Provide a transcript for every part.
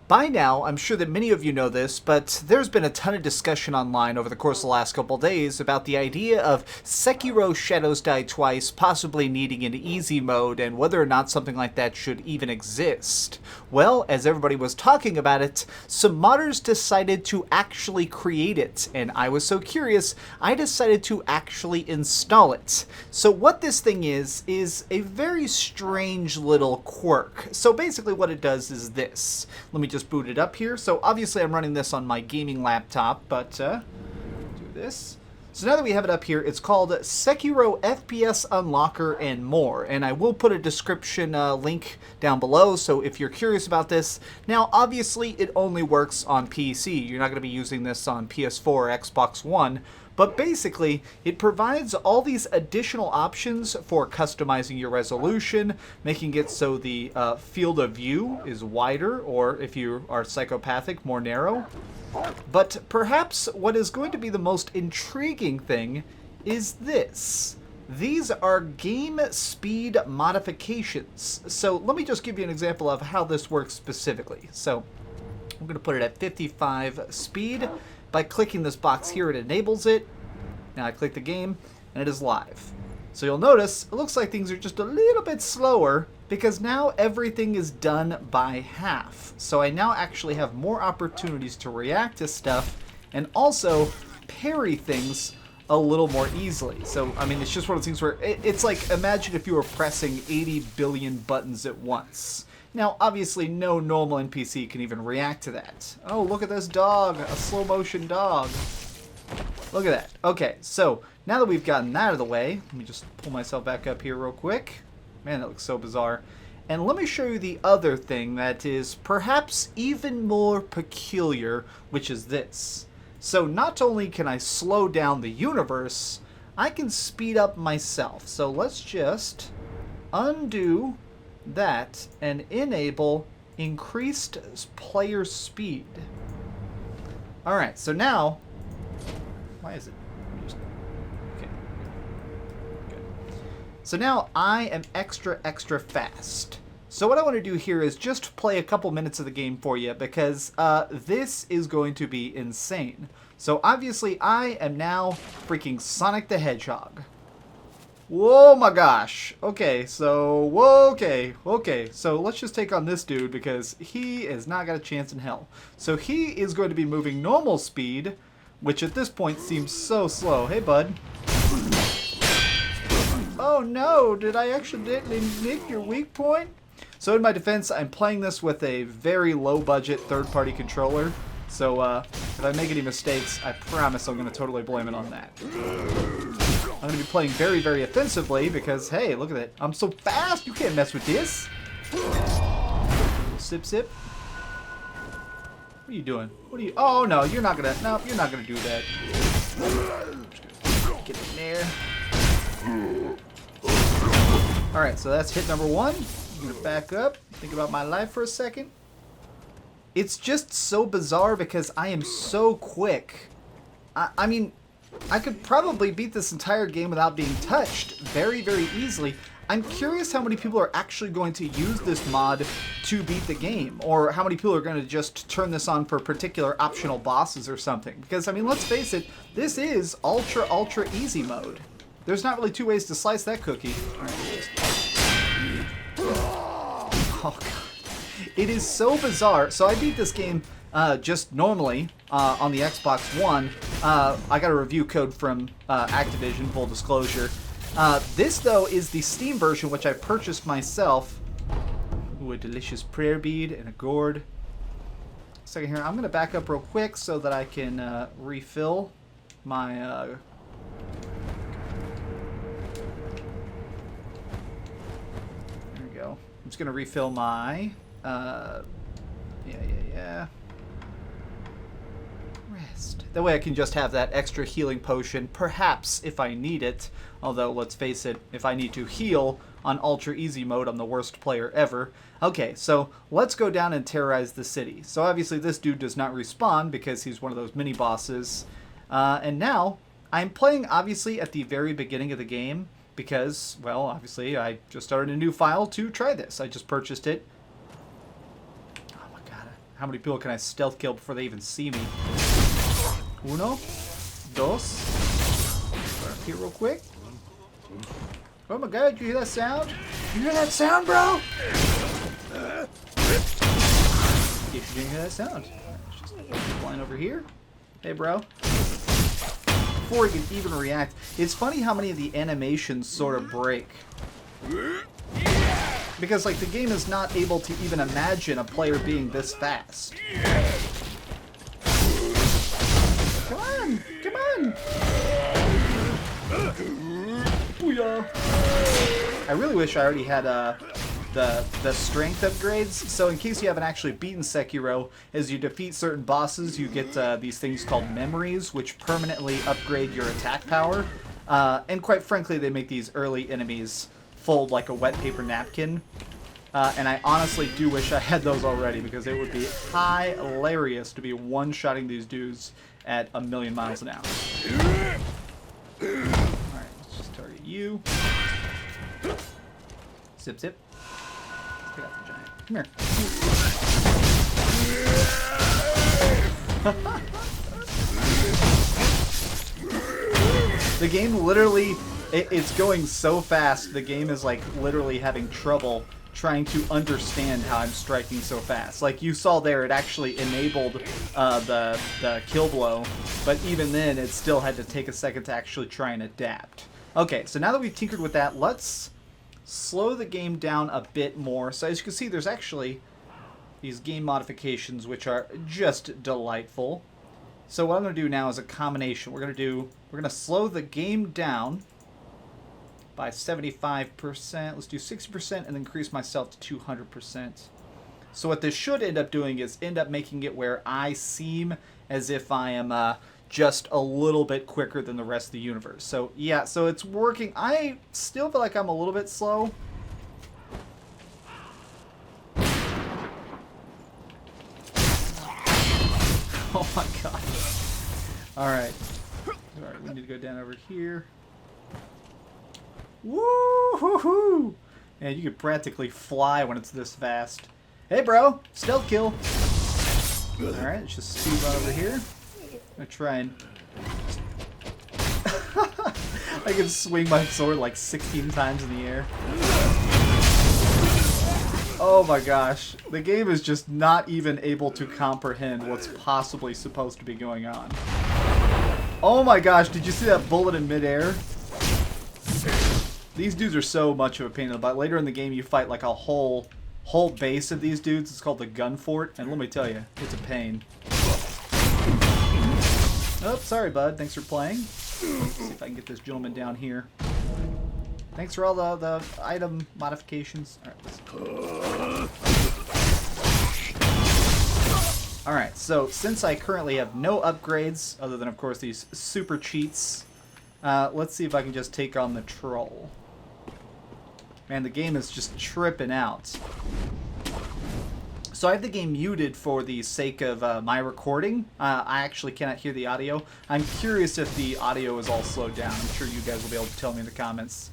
By now, I'm sure that many of you know this, but there's been a ton of discussion online over the course of the last couple days about the idea of Sekiro Shadows Die Twice possibly needing an easy mode and whether or not something like that should even exist. Well, as everybody was talking about it, some modders decided to actually create it, and I was so curious, I decided to actually install it. So what this thing is a very strange little quirk. So basically what it does is this. Let me just boot it up here. So obviously I'm running this on my gaming laptop, but do this. So now that we have it up here, it's called Sekiro FPS Unlocker and more, and I will put a description link down below, so if you're curious about this. Now obviously it only works on PC. You're not going to be using this on PS4 or Xbox One, but basically, it provides all these additional options for customizing your resolution, making it so the field of view is wider, or if you are psychopathic, more narrow. But perhaps what is going to be the most intriguing thing is this. These are game speed modifications. So let me just give you an example of how this works specifically. So I'm going to put it at 55 speed. By clicking this box here, it enables it. Now I click the game, and it is live. So you'll notice, it looks like things are just a little bit slower, because now everything is done by half. So I now actually have more opportunities to react to stuff, and also parry things a little more easily. So, I mean, it's just one of those things where, it's like, imagine if you were pressing 80 billion buttons at once. Now, obviously, no normal NPC can even react to that. Oh, look at this dog, a slow-motion dog. Look at that. Okay, so now that we've gotten that out of the way, let me just pull myself back up here real quick. Man, that looks so bizarre. And let me show you the other thing that is perhaps even more peculiar, which is this. So not only can I slow down the universe, I can speed up myself. So let's just undo that and enable increased player speed. Alright, so now, why is it? Okay. Good. So now I am extra fast. So what I want to do here is just play a couple minutes of the game for you, because this is going to be insane. So obviously I am now freaking Sonic the Hedgehog. Whoa, my gosh. Okay, so, whoa, okay. So let's just take on this dude because he has not got a chance in hell. So he is going to be moving normal speed, which at this point seems so slow. Hey, bud. Oh no, did I accidentally nick your weak point? So in my defense, I'm playing this with a very low-budget third-party controller. So if I make any mistakes, I promise I'm going to totally blame it on that. I'm going to be playing very, very offensively because, hey, look at that. I'm so fast, you can't mess with this. Sip, sip. What are you doing? What are you... Oh, no, you're not going to... No, you're not going to do that. Get in there. Alright, so that's hit number one. I'm going to back up, think about my life for a second. It's just so bizarre because I am so quick. I mean, I could probably beat this entire game without being touched very, very easily. I'm curious how many people are actually going to use this mod to beat the game, or how many people are going to just turn this on for particular optional bosses or something. Because, I mean, let's face it, this is ultra easy mode. There's not really two ways to slice that cookie. All right, oh, God. It is so bizarre. So I beat this game just normally on the Xbox One. I got a review code from Activision, full disclosure. This, though, is the Steam version, which I purchased myself. Ooh, a delicious prayer bead and a gourd. Second here, I'm going to back up real quick so that I can refill my... There we go. I'm just going to refill my... yeah. Rest. That way I can just have that extra healing potion, perhaps, if I need it. Although, let's face it, if I need to heal on ultra easy mode, I'm the worst player ever. Okay, so let's go down and terrorize the city. So obviously this dude does not respawn because he's one of those mini-bosses. And now, I'm playing, obviously, at the very beginning of the game because, well, obviously, I just started a new file to try this. I just purchased it. Oh my god. How many people can I stealth kill before they even see me? Uno. Dos. Start here real quick. Oh my god, you hear that sound? You hear that sound, bro? If you didn't hear that sound. Let's just flying over here. Hey, bro. Before he can even react, it's funny how many of the animations sort of break. Because, like, the game is not able to even imagine a player being this fast. Come on! Come on! Booyah! I really wish I already had the strength upgrades. So in case you haven't actually beaten Sekiro, as you defeat certain bosses, you get these things called memories, which permanently upgrade your attack power. And quite frankly, they make these early enemies fold like a wet paper napkin. And I honestly do wish I had those already, because it would be hilarious to be one-shotting these dudes at 1,000,000 miles an hour. Alright, let's just target you. Zip, zip. Let's get out the giant. Come here. The game literally, it's going so fast, the game is like literally having trouble trying to understand how I'm striking so fast. Like you saw there, it actually enabled the kill blow, but even then it still had to take a second to actually try and adapt. Okay, so now that we've tinkered with that, let's slow the game down a bit more. So as you can see, there's actually these game modifications which are just delightful. So what I'm going to do now is a combination. We're going to slow the game down by 75%. Let's do 60% and then increase myself to 200%. So what this should end up doing is end up making it where I seem as if I am just a little bit quicker than the rest of the universe. So yeah, so it's working. I still feel like I'm a little bit slow. Oh my god. Alright. Alright, we need to go down over here. Woo-hoo-hoo! Man, you can practically fly when it's this fast. Hey, bro! Stealth kill! Alright, let's just speed run over here. I'm gonna try and... I can swing my sword like 16 times in the air. Oh my gosh. The game is just not even able to comprehend what's possibly supposed to be going on. Oh my gosh, did you see that bullet in midair? These dudes are so much of a pain in the butt. Later in the game, you fight like a whole base of these dudes. It's called the Gun Fort, and let me tell you, it's a pain. Oh, sorry, bud. Thanks for playing. Let's see if I can get this gentleman down here. Thanks for all the item modifications. Alright, so since I currently have no upgrades, other than, of course, these super cheats, let's see if I can just take on the troll. Man, the game is just tripping out. So I have the game muted for the sake of my recording. I actually cannot hear the audio. I'm curious if the audio is all slowed down. I'm sure you guys will be able to tell me in the comments.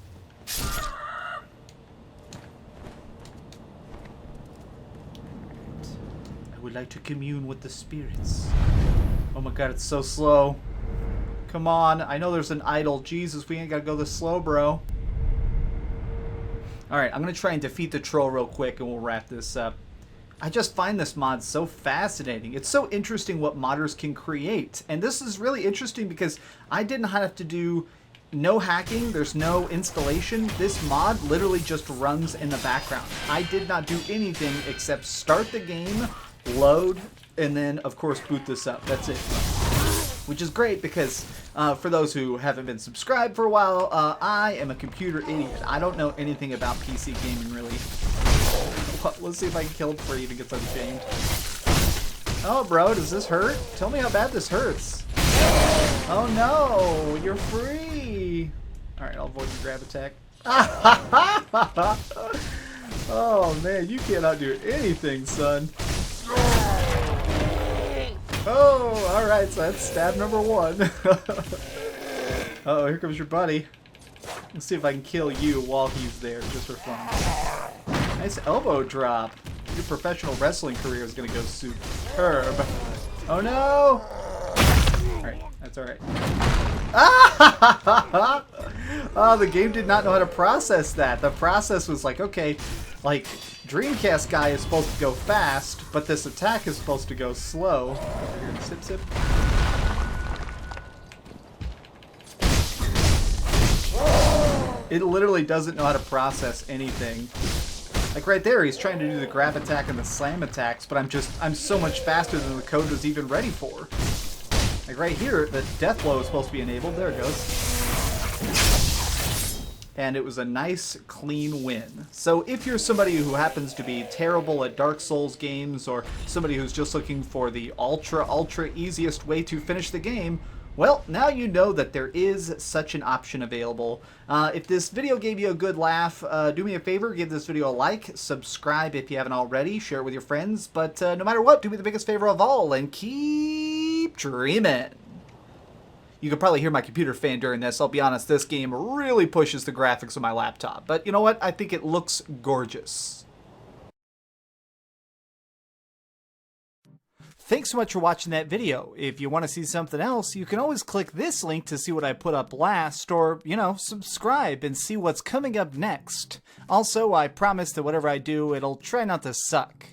I would like to commune with the spirits. Oh my god, it's so slow. Come on, I know there's an idol. Jesus, we ain't gotta go this slow, bro. Alright, I'm gonna try and defeat the troll real quick and we'll wrap this up. I just find this mod so fascinating. It's so interesting what modders can create. And this is really interesting because I didn't have to do no hacking, there's no installation. This mod literally just runs in the background. I did not do anything except start the game, load, and then of course boot this up. That's it. Which is great because for those who haven't been subscribed for a while, I am a computer idiot. I don't know anything about PC gaming really. Let's see if I can kill him before he even gets unchained. Oh bro, does this hurt? Tell me how bad this hurts. Oh no, you're free. Alright, I'll avoid the grab attack. Oh man, you cannot do anything, son. Oh, alright, so that's stab number 1. Uh-oh, here comes your buddy. Let's see if I can kill you while he's there, just for fun. Nice elbow drop. Your professional wrestling career is gonna go superb. Oh no! Alright, that's alright. Ah! Oh, the game did not know how to process that. The process was like, okay, like, DreamcastGuy is supposed to go fast, but this attack is supposed to go slow. Here, sip, sip. It literally doesn't know how to process anything. Like right there, he's trying to do the grab attack and the slam attacks, but I'm so much faster than the code was even ready for. Like right here, the death blow is supposed to be enabled. There it goes. And it was a nice, clean win. So if you're somebody who happens to be terrible at Dark Souls games, or somebody who's just looking for the ultra easiest way to finish the game, well, now you know that there is such an option available. If this video gave you a good laugh, do me a favor, give this video a like, subscribe if you haven't already, share it with your friends, but no matter what, do me the biggest favor of all, and keep dreaming. You can probably hear my computer fan during this. I'll be honest, this game really pushes the graphics of my laptop. But you know what? I think it looks gorgeous. Thanks so much for watching that video. If you want to see something else, you can always click this link to see what I put up last, or, you know, subscribe and see what's coming up next. Also, I promise that whatever I do, it'll try not to suck.